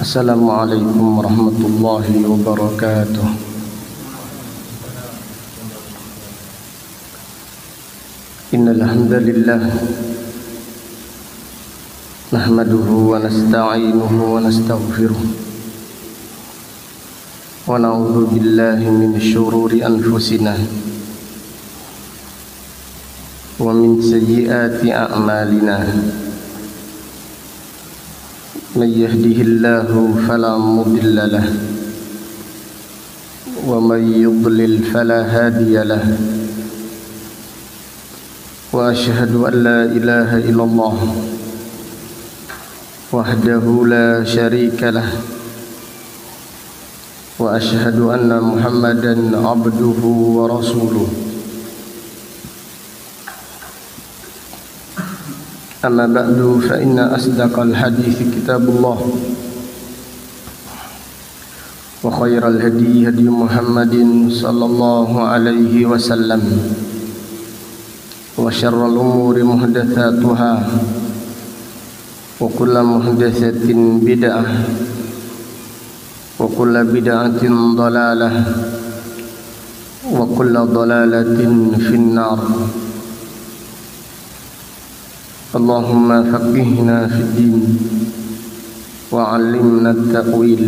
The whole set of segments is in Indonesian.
Assalamualaikum warahmatullahi wabarakatuh. Innal hamdalillah nahmaduhu wa nasta'inuhu wa nastaghfiruh wa na'udzu billahi min syururi anfusina wa min sayyiati a'malina. Man yahdihillahu fala mudilla lahu wa man yudlil fala hadiya lahu. Wa asyhadu an la ilaha illallah wahdahu la syarika lah wa asyhadu anna Muhammadan abduhu wa rasuluh. Amma ba'du fa inna asdaqal hadithi kitabullah wa khairal hadi hadi Muhammadin sallallahu alaihi wasallam wa syarrul umuri muhdatsatuha wa kullu muhdatsatin bid'ah wa kullu bid'atin dhalalah wa kullu dhalalatin finnar. Allahumma faqihna fid din wa 'allimna at-ta'wil.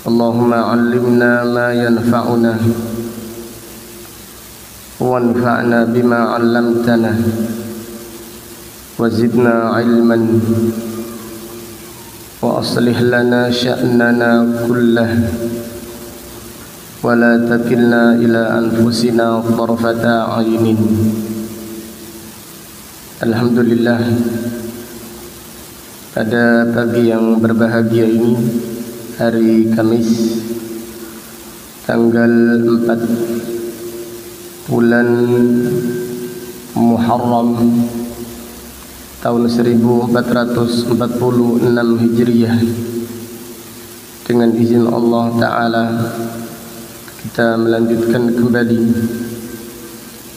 Allahumma 'allimna ma yanfa'una wanfa'na bima 'allamtana wa zidna 'ilman wa aslih lana sya'nana kullahu wa la takilna ila anfusina tarfata 'ainin. Alhamdulillah, pada pagi yang berbahagia ini, hari Kamis tanggal 4 bulan Muharram tahun 1446 Hijriah, dengan izin Allah Ta'ala kita melanjutkan kembali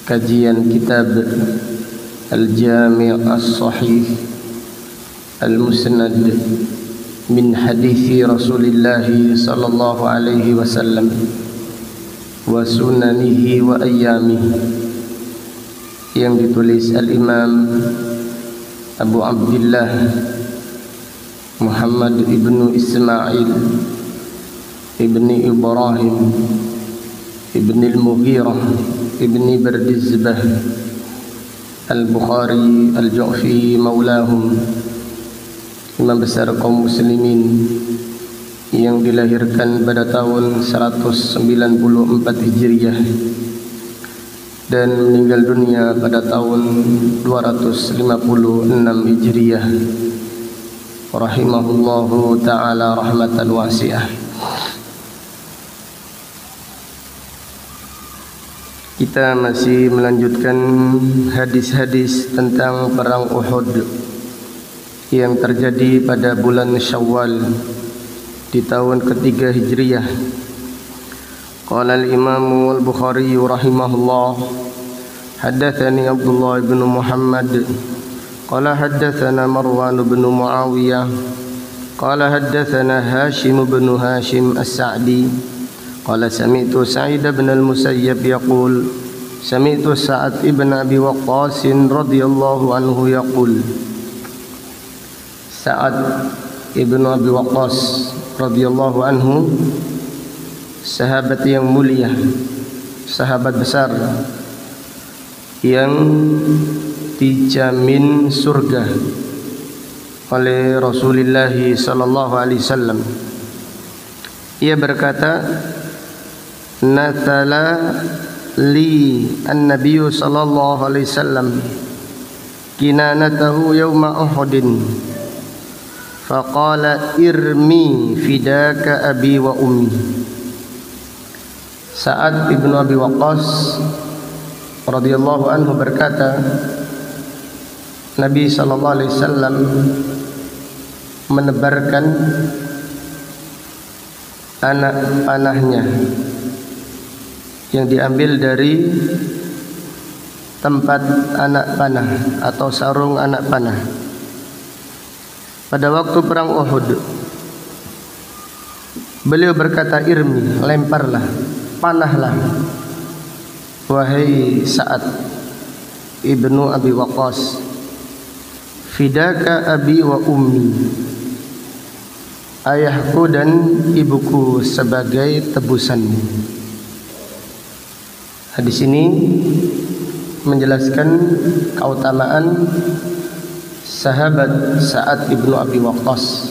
kajian kitab Al-Jami' As-Sahih Al-Musnad min hadithi Rasulillah sallallahu alaihi wasallam wa sunanihi wa ayyamihi, yang ditulis Al-Imam Abu Abdullah Muhammad ibnu Ismail ibni Ibrahim ibni Al-Mughirah ibni Bardizbah Al-Bukhari Al-Ju'fi maulahum, imam besar kaum muslimin yang dilahirkan pada tahun 194 Hijriah dan meninggal dunia pada tahun 256 Hijriah, rahimahullahu ta'ala rahmatan wasi'ah. Kita masih melanjutkan hadis-hadis tentang perang Uhud yang terjadi pada bulan Syawal di tahun ketiga Hijriah. Qala al-Imam al-Bukhari rahimahullah, haddatsani Abdullah bin Muhammad qala haddatsana Marwan bin Muawiyah qala haddatsana Hashim bin Hashim As-Sa'di qala sami'tu Sa'id bin al-Musayyib yaqul sami'tu Sa'ad ibn Abi Waqqas radhiyallahu anhu yaqul. Sa'ad ibn Abi Waqqas radhiyallahu anhu, sahabat yang mulia, sahabat besar yang dijamin surga oleh Rasulullah sallallahu alaihi wasallam. Ia berkata, natala li an-nabiy sallallahu alaihi wasallam kinanatahu yawma Uhudin faqala irmi fidaka abi wa ummi. Sa'ad ibn Abi Waqqas radhiyallahu anhu berkata, Nabi sallallahu alaihi wasallam menebarkan anak panahnya yang diambil dari tempat anak panah atau sarung anak panah. Pada waktu perang Uhud, beliau berkata, irmi, lemparlah, panahlah, wahai Sa'ad ibnu Abi Waqqas, fidaka abi wa ummi, ayahku dan ibuku sebagai tebusanmu. Hadis ini menjelaskan keutamaan sahabat Sa'ad ibnu Abi Waqqas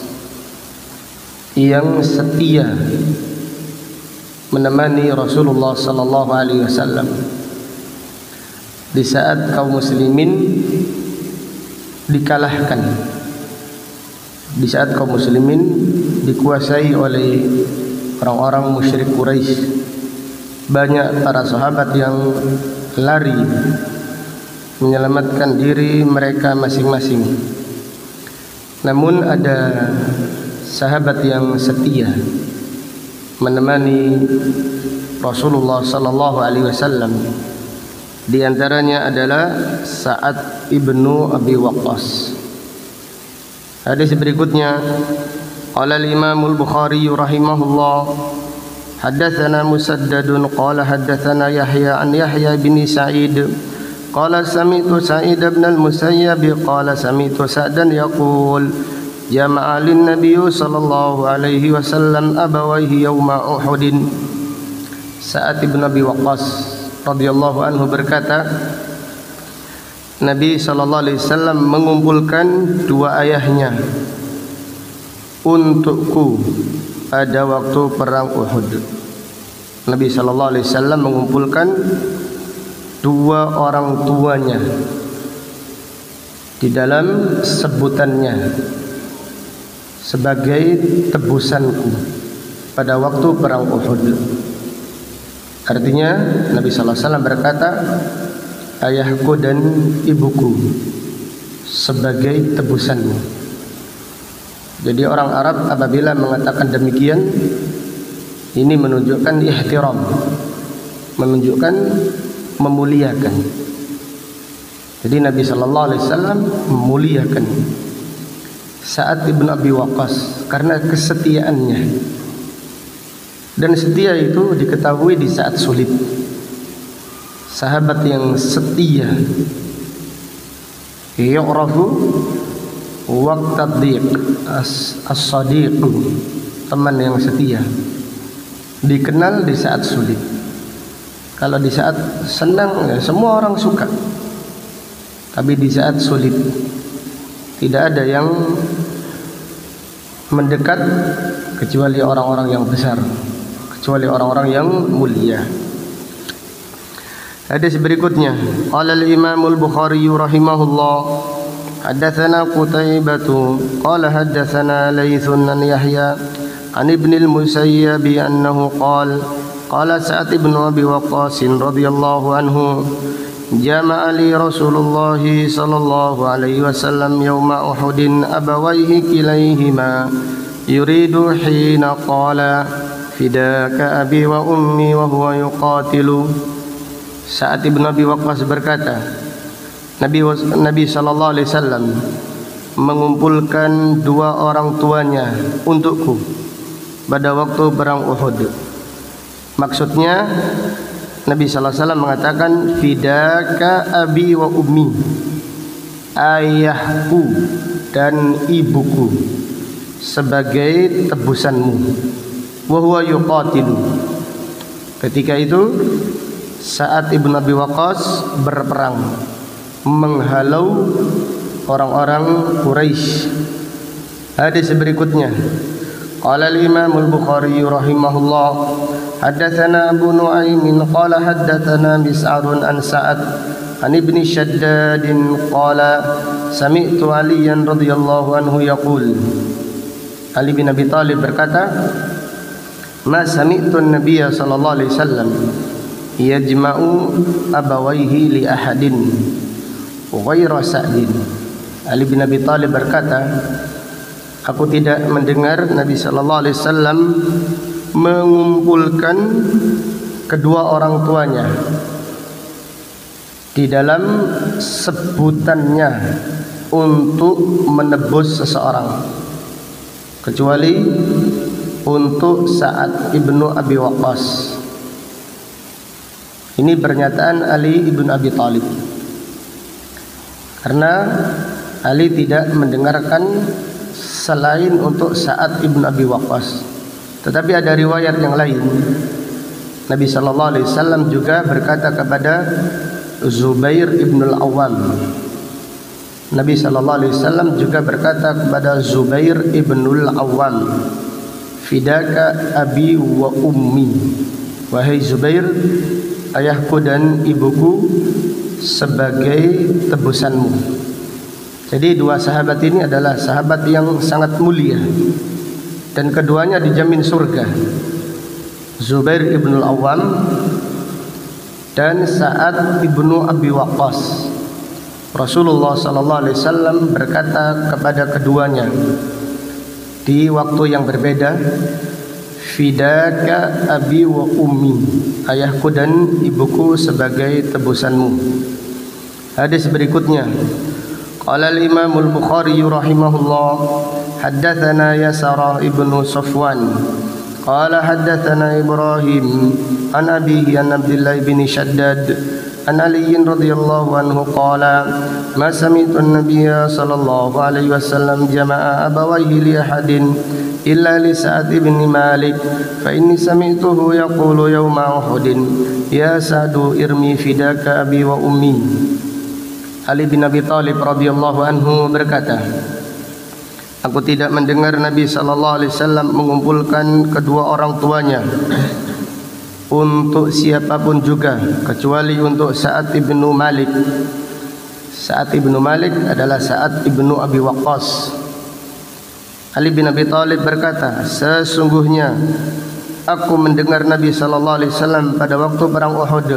yang setia menemani Rasulullah sallallahu alaihi wasallam di saat kaum muslimin dikalahkan, di saat kaum muslimin dikuasai oleh orang-orang musyrik Quraisy. Banyak para sahabat yang lari menyelamatkan diri mereka masing-masing. Namun ada sahabat yang setia menemani Rasulullah sallallahu alaihi wasallam. Di antaranya adalah Sa'ad ibnu Abi Waqqas. Hadis berikutnya, qala al-Imam al-Bukhari rahimahullah, haddatsana Musaddadun qala haddatsana Yahya an Yahya bin Sa'id qala sami'tu Sa'id ibn al-Musayyab qala sami'tu Sa'dan yaqul jama'a lin-nabiy sallallahu alaihi wasallam abawayhi yawma Uhudin. Sa'ad ibn Abi Waqqas radhiyallahu anhu berkata, Nabi sallallahu alaihi wasallam mengumpulkan dua ayahnya untukku pada waktu perang Uhud. Nabi sallallahu alaihi wasallam mengumpulkan dua orang tuanya di dalam sebutannya sebagai tebusanku pada waktu perang Uhud. Artinya Nabi sallallahu alaihi wasallam berkata, ayahku dan ibuku sebagai tebusanmu. Jadi orang Arab apabila mengatakan demikian, ini menunjukkan ihtiram, menunjukkan memuliakan. Jadi Nabi sallallahu alaihi wasallam memuliakan Sa'ad ibn Abi Waqqas karena kesetiaannya. Dan setia itu diketahui di saat sulit. Sahabat yang setia yu'rafu waqtad dhiq, as-sadiq, teman yang setia dikenal di saat sulit. Kalau di saat senang ya semua orang suka, tapi di saat sulit tidak ada yang mendekat kecuali orang-orang yang besar, kecuali orang-orang yang mulia. Hadis berikutnya, qala al-Imam al-Bukhari rahimahullah, haddatsana Qutaibah qala haddatsana Laitsun an Yahya an Ibn al-Musayyab annahu qala Sa'ad ibn Abi Waqqas radhiyallahu anhu jama'a li Rasulullah sallallahu alaihi wasallam yawma Uhudin abawayhi kilayhima yuridu hina qala fidaka abi wa ummi wa huwa yuqatilu. Sa'ad ibn Abi Waqqas berkata, Nabi sallallahu alaihi wasallam mengumpulkan dua orang tuanya untukku pada waktu perang Uhud. Maksudnya Nabi sallallahu alaihi wasallam mengatakan fidaka abi wa ummi, ayahku dan ibuku sebagai tebusanmu. Wa huwa yuqatilu. Ketika itu Sa'ad ibn Abi Waqqas berperang menghalau orang-orang Quraisy. Hadis berikutnya, qala al-Imam al-Bukhari rahimahullah, haddatsana Abu Nu'aim qala haddatsana Mis'arun an Sa'ad an Ibni Shaddad qala sami'tu Aliyan radhiyallahu anhu yaqul. Ali bin Abi Thalib berkata, ma sami'tu an-nabiyya sallallahu alaihi wasallam yajma'u abawaihi li ahadin ghaira Sa'din. Ali bin Abi Thalib berkata, aku tidak mendengar Nabi sallallahu alaihi wasallam mengumpulkan kedua orang tuanya di dalam sebutannya untuk menebus seseorang, kecuali untuk Sa'ad ibnu Abi Waqqas. Ini pernyataan Ali ibn Abi Thalib, karena Ali tidak mendengarkan selain untuk Sa'ad ibn Abi Waqqas. Tetapi ada riwayat yang lain, Nabi sallallahu alaihi wasallam juga berkata kepada Zubair ibn al-Awwam. Nabi sallallahu alaihi wasallam juga berkata kepada Zubair ibn al-Awwam, "Fidaka abi wa ummi." Wahai Zubair, ayahku dan ibuku sebagai tebusanmu. Jadi dua sahabat ini adalah sahabat yang sangat mulia, dan keduanya dijamin surga. Zubair ibn al-Awwam dan Sa'ad ibnu Abi Waqqas. Rasulullah sallallahu alaihi wasallam berkata kepada keduanya di waktu yang berbeda, "Fidaka abi wa ummi." Ayahku dan ibuku sebagai tebusanmu. Hadis berikutnya, qala al-Imam al-Bukhari rahimahullah, haddatsana Yasar ibnu Safwan qala haddatsana Ibrahim an abihi an Abdullah bin Shaddad an Ali radhiyallahu anhu qala ma sami'tu an-nabiyya sallallahu alaihi wasallam jama'a abawayhi li ahadin illa li Sa'ad bin Malik fa inni sami'tuhu yaqulu yawma Uhudin ya Sa'du irmi fidaka abi wa ummi. Ali bin Abi Thalib radhiyallahu anhu berkata, aku tidak mendengar Nabi sallallahu alaihi wasallam mengumpulkan kedua orang tuanya untuk siapapun juga kecuali untuk Sa'ad ibnu Malik. Sa'ad ibnu Malik adalah Sa'ad ibnu Abi Waqqas. Ali bin Abi Thalib berkata, sesungguhnya aku mendengar Nabi sallallahu alaihi wasallam pada waktu perang Uhud,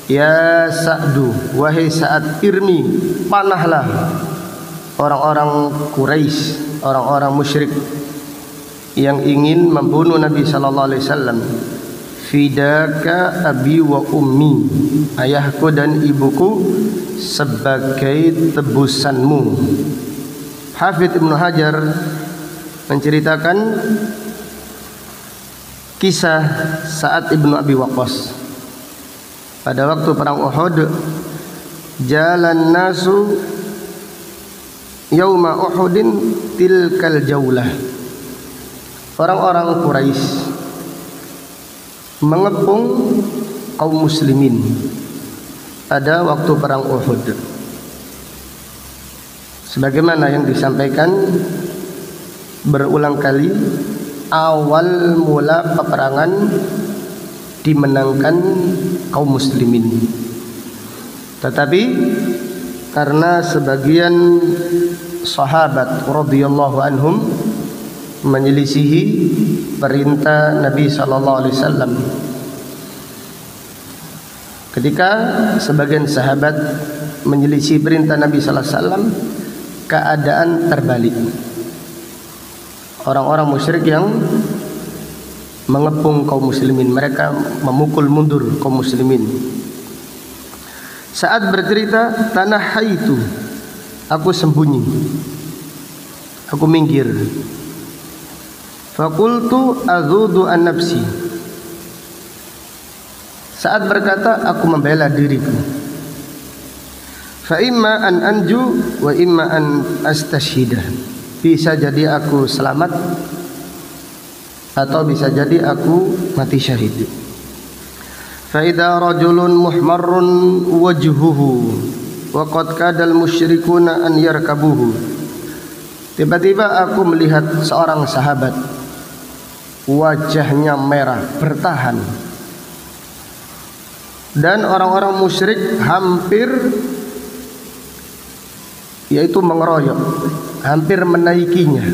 ya Sa'du, wahai Sa'ad, irmi, panahlah orang-orang Quraisy, orang-orang musyrik yang ingin membunuh Nabi sallallahu alaihi wasallam. Fidaka abi wa ummi, ayahku dan ibuku sebagai tebusanmu. Hafidz Ibnu Hajar menceritakan kisah Sa'ad ibnu Abi Waqqas. Pada waktu perang Uhud, jalan nasu yauma Uhudin tilkal jaulah. Orang-orang Quraisy mengepung kaum muslimin pada waktu perang Uhud, sebagaimana yang disampaikan berulang kali. Awal mula peperangan dimenangkan kaum muslimin, tetapi karena sebagian sahabat radhiyallahu anhum menyelisihi perintah Nabi sallallahu alaihi wasallam, ketika sebagian sahabat menyelisih perintah Nabi sallallahu alaihi wasallam, keadaan terbalik. Orang-orang musyrik yang mengepung kaum muslimin, mereka memukul mundur kaum muslimin. Saat bercerita, tanahaitu, aku sembunyi, aku minggir. Faqultu azudu an nafsi, saat berkata, aku membela diriku. Fa imma an anju wa imma an astashhidah, bisa jadi aku selamat atau bisa jadi aku mati syahid. Fa idza rajulun muhmarrun wajhuhu wa qad kadal musyrikuna an yarkabuhu, tiba-tiba aku melihat seorang sahabat, wajahnya merah bertahan, dan orang-orang musyrik hampir, yaitu mengeroyok, hampir menaikinya,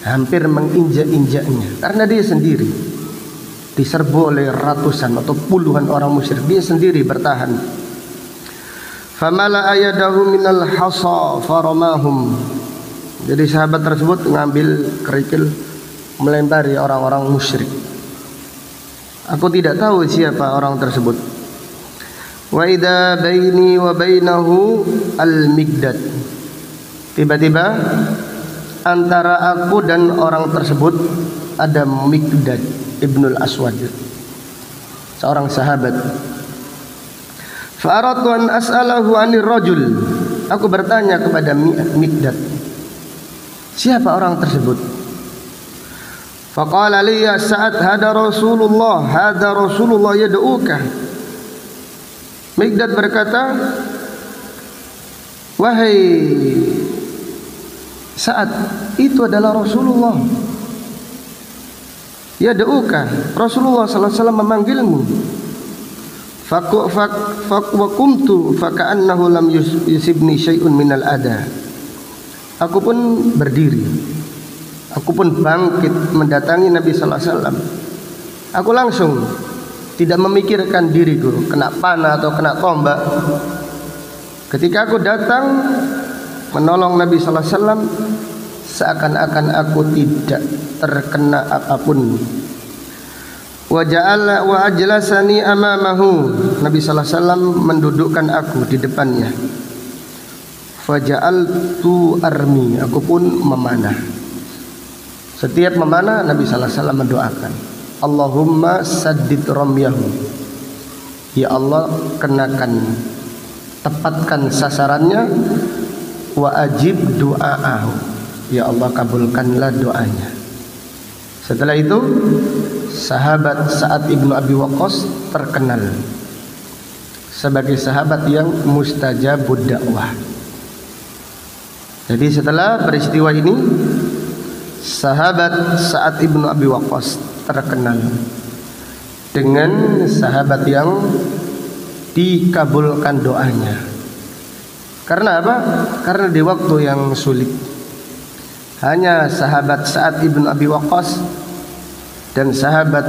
hampir menginjak-injaknya, karena dia sendiri diserbu oleh ratusan atau puluhan orang musyrik, dia sendiri bertahan. Famala ayadahu minal hasa faramahum, jadi sahabat tersebut mengambil kerikil melempari orang-orang musyrik. Aku tidak tahu siapa orang tersebut. Wa idza baini wa bainahu al-Miqdad. Tiba-tiba antara aku dan orang tersebut ada Miqdad Ibnul Aswad, seorang sahabat. Fa aradtu an as'alahu 'anir rajul. Aku bertanya kepada Miqdad, siapa orang tersebut? Faqala li ya Sa'ad hada Rasulullah yad'uka. Miqdad berkata, wahai Sa'ad, itu adalah Rasulullah. Yad'uka, Rasulullah sallallahu alaihi wasallam memanggilmu. Faqumtu faka'annahu lam yusibni syai'un minal ada. Aku pun berdiri, aku pun bangkit mendatangi Nabi sallallahu alaihi wasallam. Aku langsung tidak memikirkan diriku kena panah atau kena tombak. Ketika aku datang menolong Nabi sallallahu alaihi wasallam, seakan-akan aku tidak terkena apapun. Wa ajlasani amamahu. Nabi sallallahu alaihi wasallam mendudukkan aku di depannya. Faja'altu armi, aku pun memanah. Setiap memanah Nabi sallallahu alaihi wasallam mendoakan, Allahumma saddid ramyahu. Ya Allah, kenakan, tepatkan sasarannya. Wa ajib du'aahu. Ya Allah, kabulkanlah doanya. Setelah itu sahabat Sa'ad ibnu Abi Waqqas terkenal sebagai sahabat yang mustajabud dakwah. Jadi setelah peristiwa ini, sahabat Sa'ad ibnu Abi Waqqas terkenal dengan sahabat yang dikabulkan doanya. Karena apa? Karena di waktu yang sulit, hanya sahabat Sa'ad ibnu Abi Waqqas dan sahabat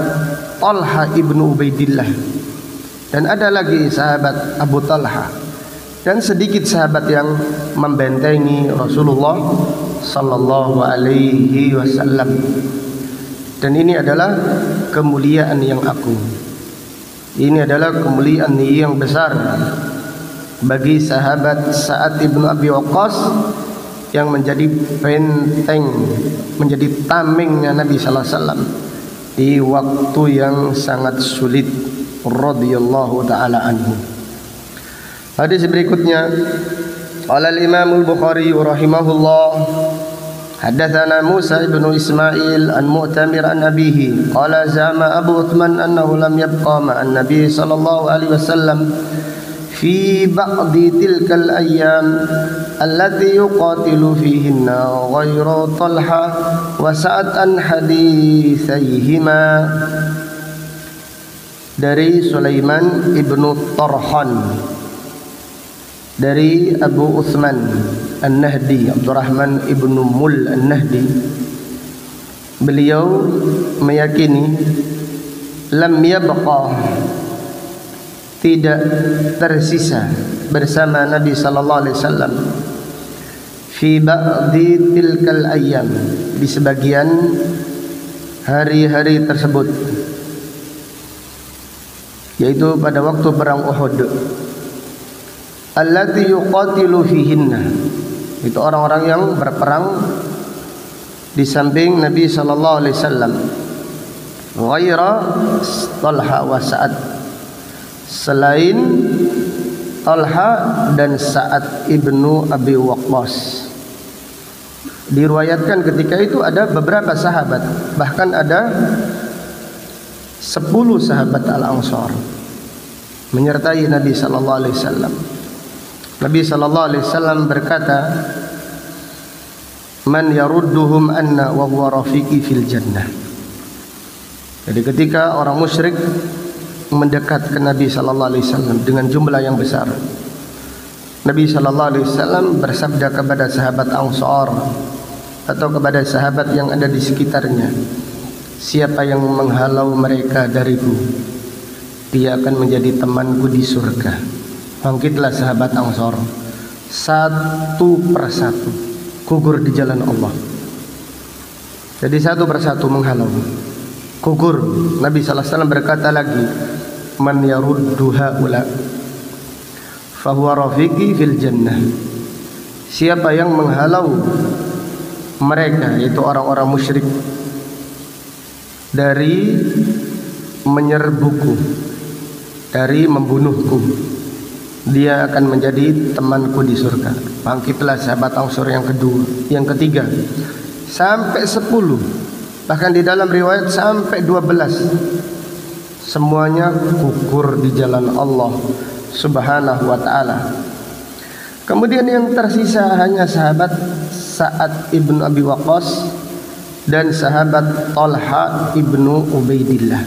Talha ibnu Ubaidillah, dan ada lagi sahabat Abu Talha, dan sedikit sahabat yang membentengi Rasulullah sallallahu alaihi wasallam. Dan ini adalah kemuliaan yang agung. Ini adalah kemuliaan yang besar bagi sahabat Sa'ad ibnu Abi Waqqas yang menjadi benteng, menjadi tamengnya Nabi sallallahu alaihi wasallam di waktu yang sangat sulit, radhiyallahu taala anhu. Hadis berikutnya, qala al-Imam al-Bukhari rahimahullah, haddatsana Musa ibn Ismail an Mu'tamir an abihi qala zama Abu Uthman annahu lam yabqa ma'an Nabi sallallahu alaihi wasallam fi ba'di tilkal ayyam allati yuqatilu fihinna ghairu Talha wa Sa'ad an haditsayhima. Dari Sulaiman ibnu Tarhan, dari Abu Uthman An-Nahdi, Abdurrahman ibnu Mul An-Nahdi, beliau meyakini lam yabqa, tidak tersisa bersama Nabi sallallahu alaihi wasallam fi ba'di tilkal ayyam, di sebagian hari-hari tersebut, yaitu pada waktu perang Uhud. Allati yuqatilu fihinna, itu orang-orang yang berperang di samping Nabi sallallahu alaihi wasallam. Ghaira Talha wa Sa'ad, selain Talha dan Sa'ad ibnu Abi Waqqas. Diriwayatkan ketika itu ada beberapa sahabat, bahkan ada 10 sahabat Al-Ansar menyertai Nabi sallallahu alaihi wasallam. Nabi sallallahu alaihi wasallam berkata, man yarudduhum anna wa huwa rafiqi fil jannah. Jadi ketika orang musyrik mendekat ke Nabi sallallahu alaihi wasallam dengan jumlah yang besar, Nabi sallallahu alaihi wasallam bersabda kepada sahabat Ansar atau kepada sahabat yang ada di sekitarnya, siapa yang menghalau mereka dariku, dia akan menjadi temanku di surga. Bangkitlah sahabat Ansar, satu persatu gugur di jalan Allah. Jadi satu persatu menghalau, gugur. Nabi sallallahu alaihi wasallam berkata lagi, man yaruddu haula, fahuwa rafiqi fil jannah. Siapa yang menghalau mereka, yaitu orang-orang musyrik, dari menyerbuku, dari membunuhku, dia akan menjadi temanku di surga. Bangkitlah sahabat Ansor yang kedua, yang ketiga, sampai 10, bahkan di dalam riwayat sampai 12. Semuanya gugur di jalan Allah Subhanahu wa ta'ala. Kemudian yang tersisa hanya sahabat Sa'ad ibnu Abi Waqqas dan sahabat Talha ibnu Ubaidillah.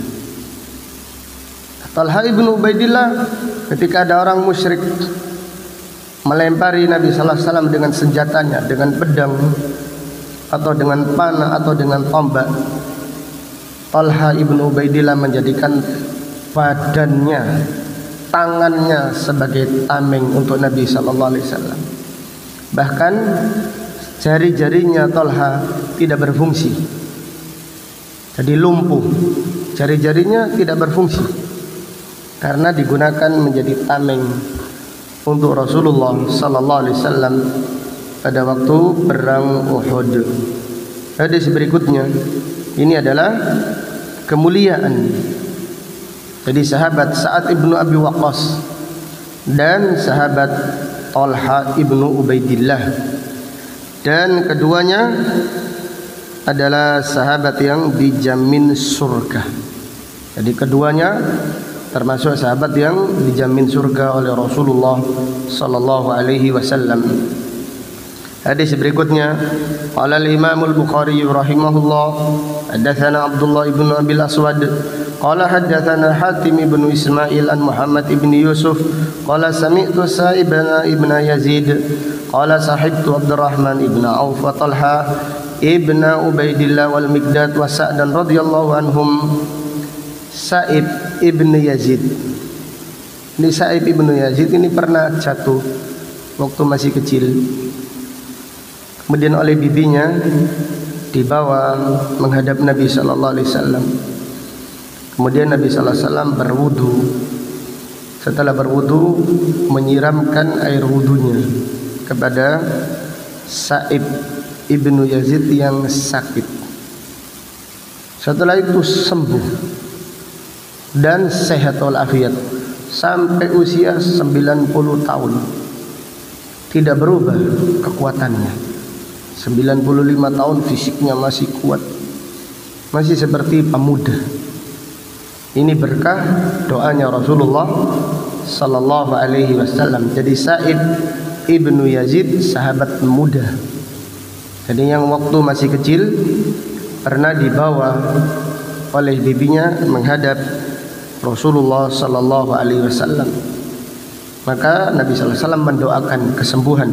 Talha ibnu Ubaidillah, ketika ada orang musyrik melempari Nabi sallallahu alaihi wasallam dengan senjatanya, dengan pedang atau dengan panah atau dengan tombak, Talha ibnu Ubaidillah menjadikan badannya, tangannya sebagai tameng untuk Nabi sallallahu alaihi wasallam. Bahkan jari-jarinya Talha tidak berfungsi, jadi lumpuh. Jari-jarinya tidak berfungsi karena digunakan menjadi tameng untuk Rasulullah sallallahu alaihi wasallam pada waktu perang Uhud. Hadis berikutnya ini adalah kemuliaan. Jadi sahabat Sa'ad ibnu Abi Waqqas dan sahabat Talha ibnu Ubaidillah, dan keduanya adalah sahabat yang dijamin surga. Jadi keduanya termasuk sahabat yang dijamin surga oleh Rasulullah sallallahu alaihi wasallam. Hadis berikutnya, qala al-Imam al-Bukhari rahimahullah, haddatsana Abdullah ibn Abil Aswad qala haddatsana Hatim ibn Ismail an Muhammad ibn Yusuf qala sami'tu Sa'ib ibn Yazid qala sahibtu Abdurrahman ibn Auf wa Talha ibn Ubaidillah wal Miqdad wa Sa'dan radhiyallahu anhum. Sa'ib ibn Yazid, ini Sa'ib ibn Yazid ini pernah jatuh waktu masih kecil. Kemudian oleh bibinya dibawa menghadap Nabi sallallahu alaihi wasallam. Kemudian Nabi sallallahu alaihi wasallam berwudu. Setelah berwudu, menyiramkan air wudunya kepada Sa'ib ibnu Yazid yang sakit. Setelah itu sembuh dan sehat walafiat sampai usia 90 tahun. Tidak berubah kekuatannya. 95 tahun fisiknya masih kuat, masih seperti pemuda. Ini berkah doanya Rasulullah sallallahu alaihi wasallam. Jadi Sa'id ibnu Yazid sahabat muda. Jadi yang waktu masih kecil pernah dibawa oleh bibinya menghadap Rasulullah sallallahu alaihi wasallam. Maka Nabi sallallahu alaihi wasallam mendoakan kesembuhan.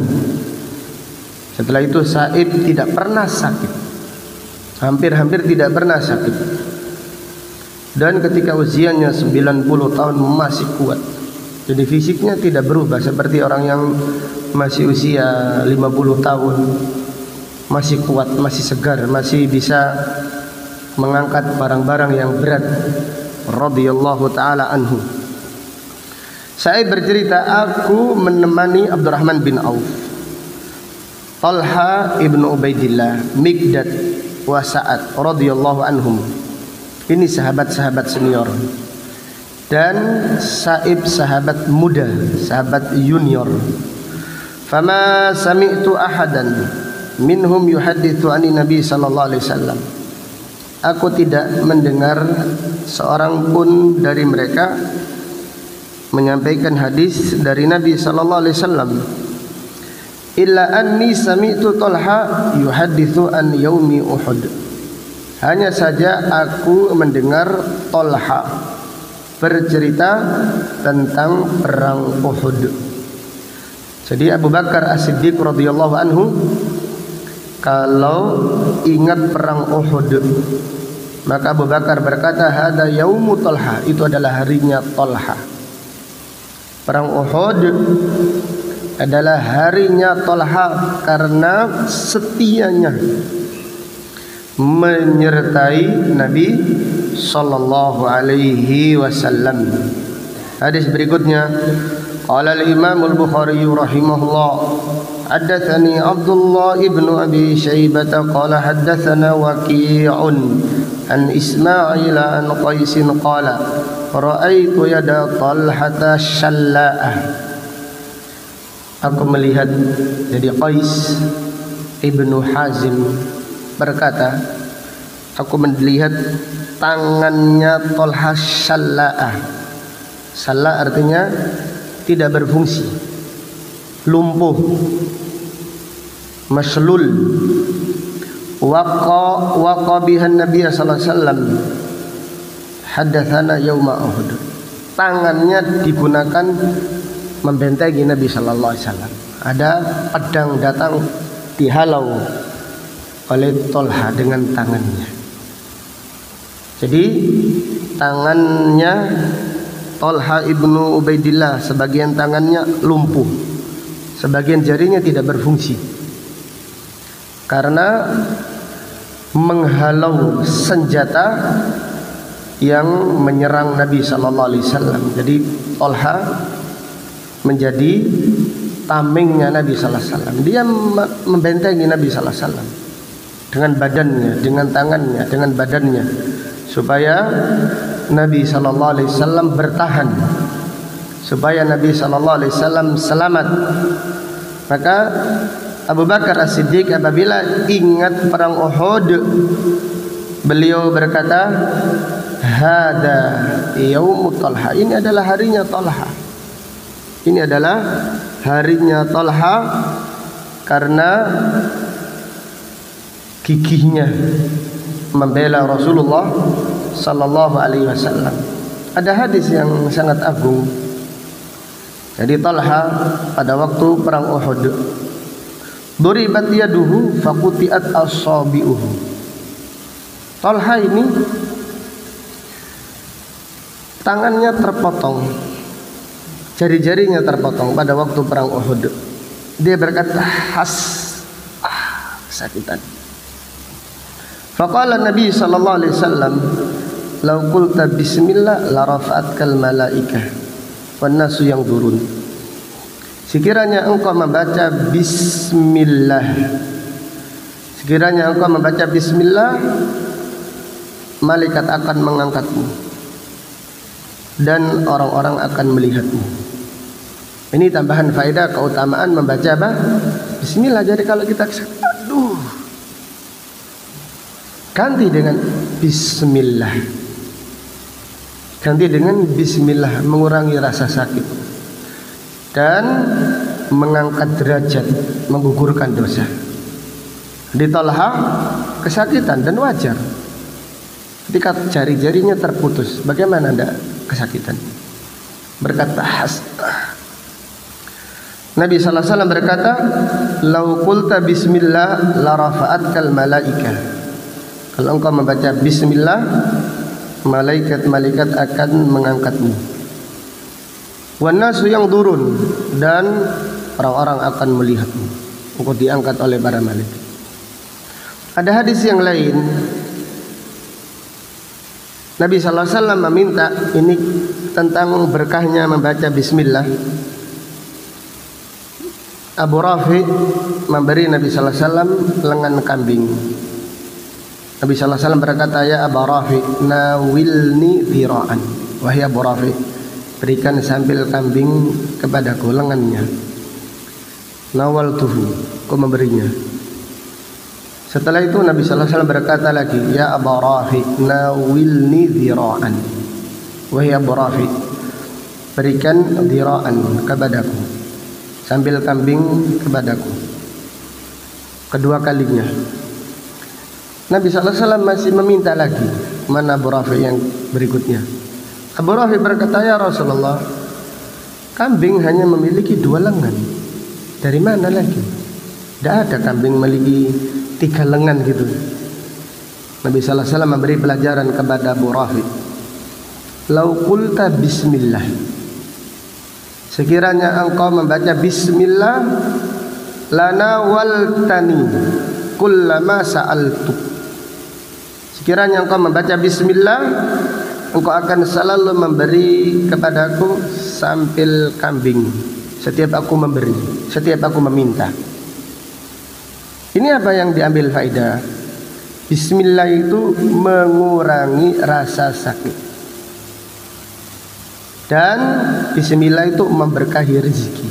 Setelah itu Sa'id tidak pernah sakit, hampir-hampir tidak pernah sakit. Dan ketika usianya 90 tahun masih kuat. Jadi fisiknya tidak berubah seperti orang yang masih usia 50 tahun, masih kuat, masih segar, masih bisa mengangkat barang-barang yang berat. Radhiyallahu ta'ala anhu. Sa'id bercerita, aku menemani Abdurrahman bin Auf, Talha ibnu Ubaidillah, Miqdad wa Sa'ad radhiyallahu anhum. Ini sahabat-sahabat senior. Dan Sa'ib sahabat muda, sahabat junior. Fama sami'tu ahadan minhum yuhaddithu ani Nabi sallallahu alaihi wasallam. Aku tidak mendengar seorang pun dari mereka menyampaikan hadis dari Nabi sallallahu alaihi wasallam. Illa anni sami'tu Talha yuhadditsu an yaumi Uhud. Hanya saja aku mendengar Talha bercerita tentang perang Uhud. Jadi Abu Bakar As-Siddiq radhiyallahu anhu kalau ingat perang Uhud, maka Abu Bakar berkata, hada yaumu Talha, itu adalah harinya Talha. Perang Uhud adalah harinya Talha karena setianya menyertai Nabi sallallahu alaihi wasallam. Hadis berikutnya, Qala al-Imam al-Bukhari rahimahullah haddatsani Abdullah ibn Abi Syaibah qala haddatsana Waqi'un an Ismail an Qais qala ra'aitu yada Talhata shalla'ah. Aku melihat, jadi Qais ibnu Hazim berkata, aku melihat tangannya Talha shalla'ah. Shalla' artinya tidak berfungsi, lumpuh, maslul. Waqa bihan Nabi sallallahu alaihi wasallam hadatsana yauma Uhud. Tangannya digunakan membentengi Nabi sallallahu alaihi wasallam. Ada pedang datang dihalau oleh Talha dengan tangannya. Jadi tangannya Talha ibnu Ubaidillah, sebagian tangannya lumpuh, sebagian jarinya tidak berfungsi karena menghalau senjata yang menyerang Nabi sallallahu alaihi wasallam. Jadi Talha menjadi tamengnya Nabi sallallahu alaihi wasallam. Dia membentengi Nabi sallallahu alaihi wasallam dengan badannya, dengan tangannya, dengan badannya, supaya Nabi sallallahu alaihi wasallam bertahan, supaya Nabi sallallahu alaihi wasallam selamat. Maka Abu Bakar As-Siddiq apabila ingat perang Uhud, beliau berkata, hada yaumut Talha, ini adalah harinya Talha. Ini adalah harinya Talha karena gigihnya membela Rasulullah sallallahu alaihi wasallam. Ada hadis yang sangat agung. Jadi Talha pada waktu perang Uhud, duribat yaduhu faqutiat asabi'uhu. Talha ini tangannya terpotong, jari-jarinya terpotong pada waktu perang Uhud. Dia berkata, kesakitan. Faqala Nabi sallallahu alaihi wasallam, "Lau qulta bismillah la rafa'atkal malaikah wan nasu yang turun." Sekiranya engkau membaca bismillah, sekiranya engkau membaca bismillah, malaikat akan mengangkatmu dan orang-orang akan melihatmu. Ini tambahan faedah keutamaan membaca apa? Bismillah. Jadi kalau kita ganti dengan bismillah. Ganti dengan bismillah, mengurangi rasa sakit dan mengangkat derajat, menggugurkan dosa. Di Talha kesakitan dan wajar. Ketika jari-jarinya terputus, bagaimana Anda kesakitan? Berkata Nabi sallallahu alaihi wasallam berkata, "Lau qulta bismillah la rafa'atkal malaikah." Kalau engkau membaca bismillah, malaikat-malaikat akan mengangkatmu. Wan nasu yang turun, dan orang-orang akan melihatmu. Engkau diangkat oleh para malaikat. Ada hadis yang lain, Nabi sallallahu alaihi wasallam meminta ini tentang berkahnya membaca bismillah. Abu Rafi memberi Nabi sallallahu alaihi wasallam lengan kambing. Nabi sallallahu alaihi wasallam berkata, "Ya Abu Rafi, nawilni dhira'an." Wahai Abu Rafi, berikan sambil kambing kepadaku, lengannya. Nawaltuhu, aku memberinya. Setelah itu Nabi sallallahu alaihi wasallam berkata lagi, "Ya Abu Rafi, nawilni dhira'an." Wahai Abu Rafi, berikan dhira'an kepadaku, sambil kambing kepadaku. Kedua kalinya Nabi sallallahu alaihi wasallam masih meminta lagi. Mana Abu Rafi yang berikutnya? Abu Rafi berkata, "Ya Rasulullah, kambing hanya memiliki 2 lengan. Dari mana lagi? Tidak ada kambing memiliki 3 lengan gitu." Nabi sallallahu alaihi wasallam memberi pelajaran kepada Abu Rafi. "Lau qulta bismillah." Sekiranya engkau membaca bismillah, lana waltani kullama sa'altu. Sekiranya engkau membaca bismillah, engkau akan selalu memberi kepadaku sambil kambing setiap aku memberi, setiap aku meminta. Ini apa yang diambil faedah? Bismillah itu mengurangi rasa sakit, dan bismillah itu memberkahi rezeki.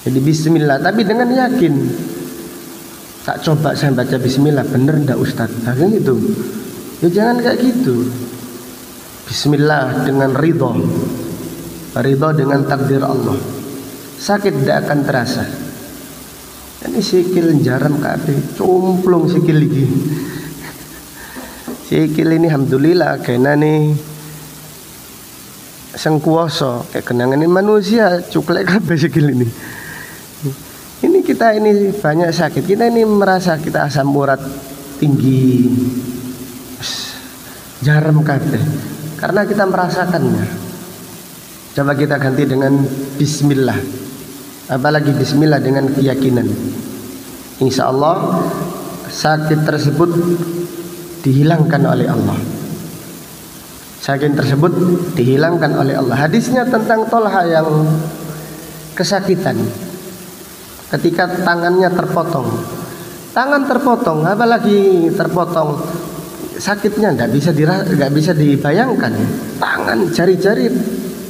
Jadi bismillah tapi dengan yakin. Tak coba saya baca bismillah, bener ndak Ustaz? Nah, gitu. Ya jangan kayak gitu. Bismillah dengan ridho dengan takdir Allah. Sakit tidak akan terasa. Ini sikil jaram kabeh, cumplung sikil iki. Sikil ini alhamdulillah kena nih sang kuwasa kayak kenangan manusia cuklek kabeh sikil ini. Ini kita ini banyak sakit. Kita ini merasa kita asam urat tinggi, jaram kabeh, karena kita merasakannya. Coba kita ganti dengan bismillah. Apalagi bismillah dengan keyakinan. Insya Allah sakit tersebut dihilangkan oleh Allah. Sakit tersebut dihilangkan oleh Allah. Hadisnya tentang Tolha yang kesakitan ketika tangannya terpotong. Tangan terpotong, apalagi terpotong, sakitnya nggak bisa dibayangkan. Tangan, jari-jari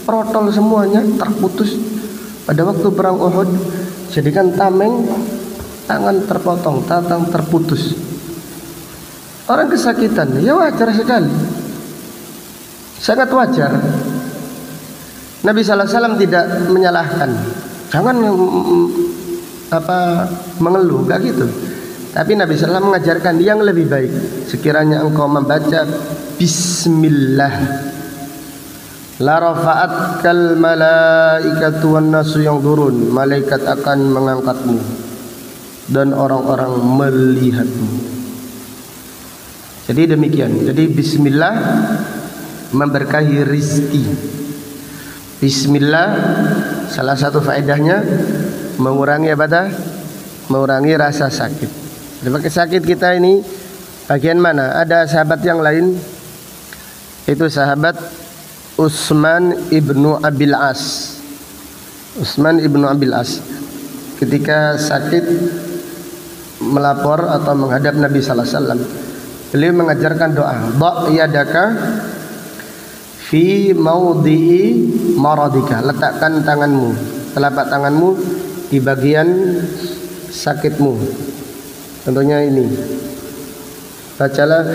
protol semuanya terputus pada waktu perang Uhud. Jadikan tameng, tangan terpotong, tangan terputus. Orang kesakitan, ya wajar sekali, sangat wajar. Nabi SAW tidak menyalahkan, jangan mengeluh, enggak gitu. Tapi Nabi SAW mengajarkan yang lebih baik. Sekiranya engkau membaca bismillah, la rafa'atkal malaikatu wan nasu yang turun, malaikat akan mengangkatmu dan orang-orang melihatmu. Jadi demikian. Jadi bismillah memberkahi rizki. Bismillah salah satu faedahnya mengurangi apa dah? Mengurangi rasa sakit. Sebagai sakit kita ini bagian mana? Ada sahabat yang lain, itu sahabat Utsman ibnu Abil As. Utsman ibnu Abil As ketika sakit melapor atau menghadap Nabi sallallahu alaihi wasallam, beliau mengajarkan doa, "Dha' yadaka fi maudhi'i maradika." Letakkan tanganmu, telapak tanganmu di bagian sakitmu. Tentunya ini. Bacalah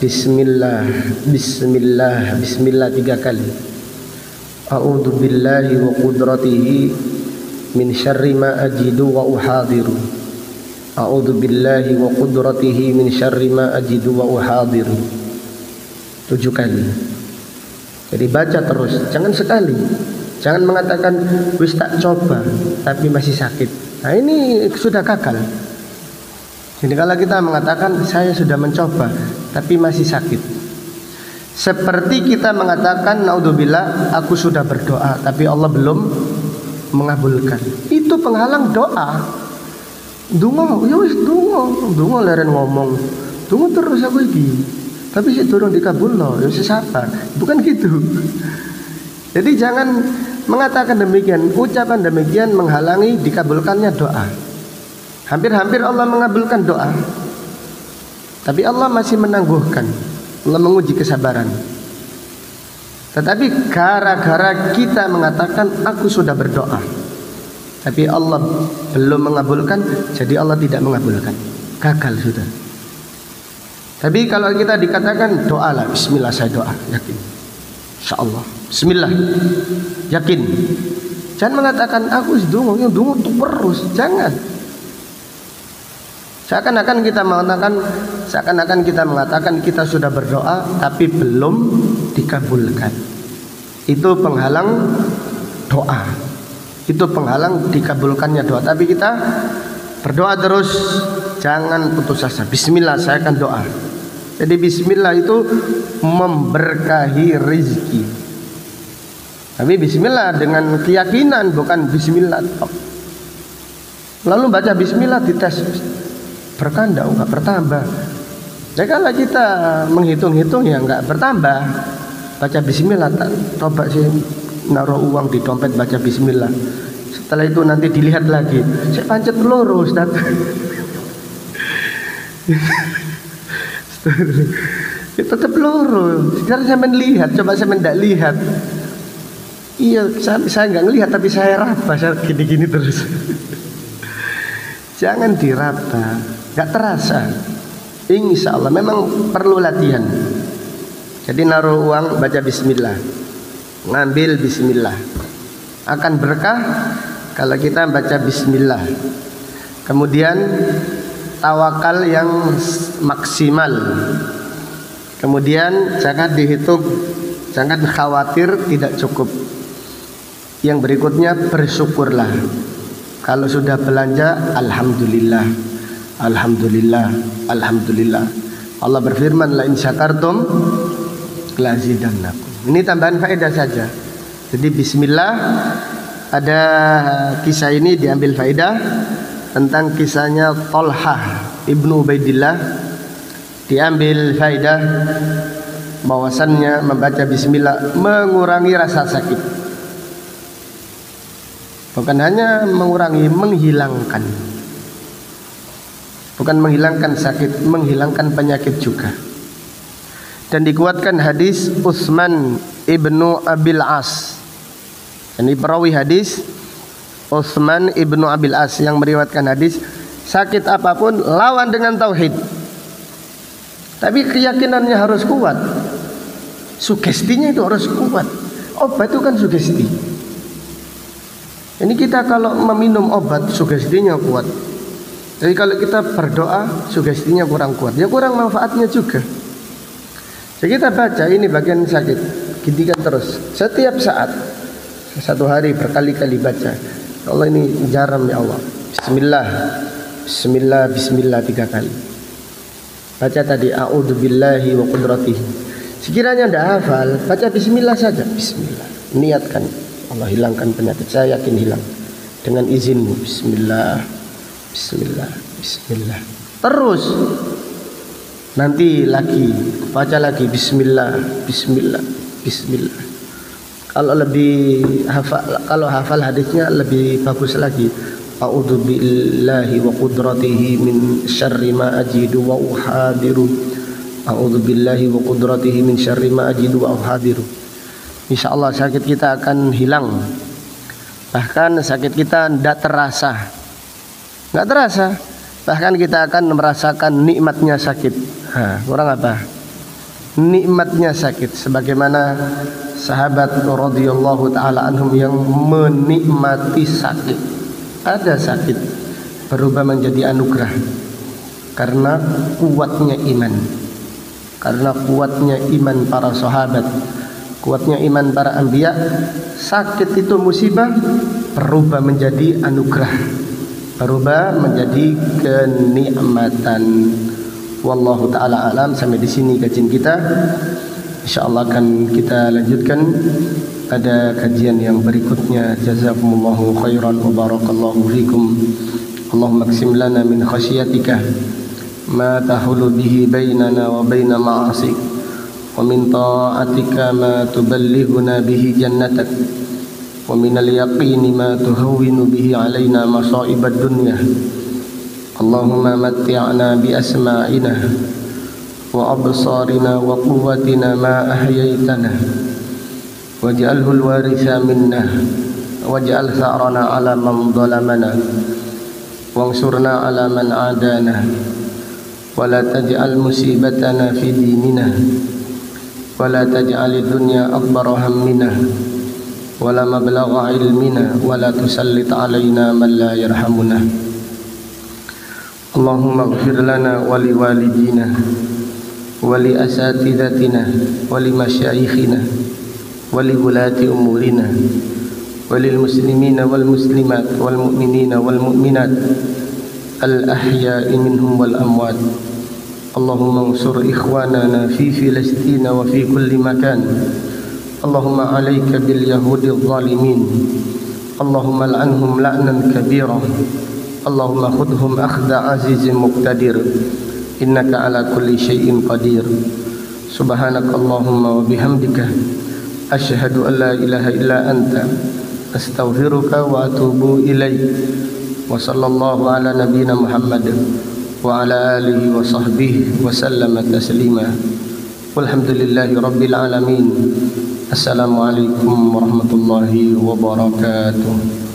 bismillah, bismillah, bismillah 3 kali. A'udzu billahi wa qudratihi min syarri ma ajidu wa uhadiru. A'udzu billahi wa qudratihi min syarri ma ajidu wa uhadiru. 7 kali. Jadi baca terus, jangan sekali. Jangan mengatakan wis tak coba tapi masih sakit. Nah ini sudah gagal. Jadi kalau kita mengatakan saya sudah mencoba tapi masih sakit, seperti kita mengatakan naudzubillah aku sudah berdoa tapi Allah belum mengabulkan. Itu penghalang doa. Dungo, ya wis dungo leren ngomong. Dungo terus aku iki. Tapi sik durung dikabulno, ya wis sabar. Bukan gitu. Jadi jangan mengatakan demikian, ucapan demikian menghalangi dikabulkannya doa. Hampir-hampir Allah mengabulkan doa, tapi Allah masih menangguhkan. Allah menguji kesabaran. Tetapi gara-gara kita mengatakan aku sudah berdoa, tapi Allah belum mengabulkan, jadi Allah tidak mengabulkan. Gagal sudah. Tapi kalau kita dikatakan doalah, bismillah saya doa, yakin, insyaallah, bismillah, yakin. Jangan mengatakan aku dungo terus, jangan. Seakan-akan kita mengatakan kita sudah berdoa tapi belum dikabulkan. Itu penghalang doa. Itu penghalang dikabulkannya doa. Tapi kita berdoa terus, jangan putus asa. Bismillah saya akan doa. Jadi bismillah itu memberkahi rezeki. Tapi bismillah dengan keyakinan, bukan bismillah. Lalu baca bismillah dites, berkah enggak bertambah. Ya kalau kita menghitung-hitung ya nggak bertambah. Baca bismillah, coba sih naruh uang di dompet baca bismillah. Setelah itu nanti dilihat lagi, saya pancet loro Ustaz. Ya, tetap loro. Sekarang saya melihat, coba saya tidak lihat. Iya, saya nggak ngelihat tapi saya raba, saya gini-gini terus. Jangan diraba, nggak terasa. Insya Allah memang perlu latihan. Jadi naruh uang baca bismillah, ngambil bismillah. Akan berkah kalau kita baca bismillah. Kemudian tawakal yang maksimal. Kemudian jangan dihitung, jangan khawatir tidak cukup. Yang berikutnya bersyukurlah. Kalau sudah belanja, alhamdulillah. Alhamdulillah, alhamdulillah. Allah berfirman, la in syakartum lazidannakum. Ini tambahan faedah saja. Jadi bismillah, ada kisah ini diambil faedah tentang kisahnya Thalhah ibnu Ubaidillah. Diambil faedah bahwasannya membaca bismillah mengurangi rasa sakit. Bukan hanya mengurangi, menghilangkan. Bukan menghilangkan sakit, menghilangkan penyakit juga. Dan dikuatkan hadis Utsman ibnu Abil As. Ini perawi hadis Utsman ibnu Abil As yang meriwayatkan hadis, sakit apapun lawan dengan tauhid. Tapi keyakinannya harus kuat. Sugestinya itu harus kuat. Obat itu kan sugesti. Ini kita kalau meminum obat sugestinya kuat. Jadi kalau kita berdoa sugestinya kurang kuat, ya kurang manfaatnya juga. Jadi kita baca ini bagian sakit, gintikan terus setiap saat, satu hari berkali-kali baca. Allah ini jaram ya Allah. Bismillah, Bismillah, Bismillah 3 kali. Baca tadi a'udzubillahi wa qudratihi. Sekiranya tidak hafal, baca Bismillah saja. Bismillah. Niatkan Allah hilangkan penyakit, saya yakin hilang dengan izinmu. Bismillah. Bismillah, Bismillah. Terus nanti lagi baca lagi Bismillah, Bismillah, Bismillah. Kalau hafal hadisnya lebih bagus lagi. A'udzu billahi wa qudratihi min syarri ma ajidu wa uhadiru. A'udzu billahi wa qudratihi min syarri ma ajidu wa uhadiru. Insyaallah sakit kita akan hilang. Bahkan sakit kita tidak terasa. Nggak terasa, bahkan kita akan merasakan nikmatnya sakit. Kurang apa? Nikmatnya sakit, sebagaimana sahabat radhiyallahu taala anhum yang menikmati sakit. Ada sakit berubah menjadi anugerah karena kuatnya iman, karena kuatnya iman para sahabat, kuatnya iman para anbiya. Sakit itu musibah berubah menjadi anugerah, berubah menjadi kenikmatan. Wallahu taala alam. Sampai di sini kajian kita. Insyaallah akan kita lanjutkan pada kajian yang berikutnya. Jazakumullahu khairan wa barakallahu fikum. Allahumma qsim lana min khasyatika ma tahulu bihi bainana wa baina ma'asik, wa min ta'atika ma tuballighuna bihi jannatak, wa minal yaqini ma tuhawwinu bihi alaina masa'ibad dunya. Allahumma matti'na bi asma'ina wa absarina wa quwwatina ma ahyaytana waj'alhu al-waritha minna waj'al tha'rana 'ala man zalamana wansurna 'ala man 'adana wa la taj'al musibatana fi dinina wa la taj'al ad-dunya akbara hammina wala mablagha ilmina wala tusallit alaina man la yarhamuna. Allahumma ighfir lana wa li walidina wa li asatidatina wa li masyayikhina wa li wulati umurina wa lil muslimina wal muslimat wal mu'minina wal mu'minat al ahya'i minhum wal amwat. Allahumma ansur ikhwanana fi Filistin wa fi kulli makan. Allahumma alayka bil yahudi adh-dhalimin. Allahumma al'anhum la'nan kabira. Allahumma khudhum akhda azizin muqtadir. innaka ala kulli syai'in qadir. Subhanakallahumma wa bihamdika asyhadu an la ilaha illa anta astaghfiruka wa atubu ilaik. Wa sallallahu ala nabiyyina Muhammad wa ala alihi wa sahbihi wa sallama taslima. Walhamdulillahi rabbil alamin. Assalamualaikum warahmatullahi wabarakatuh.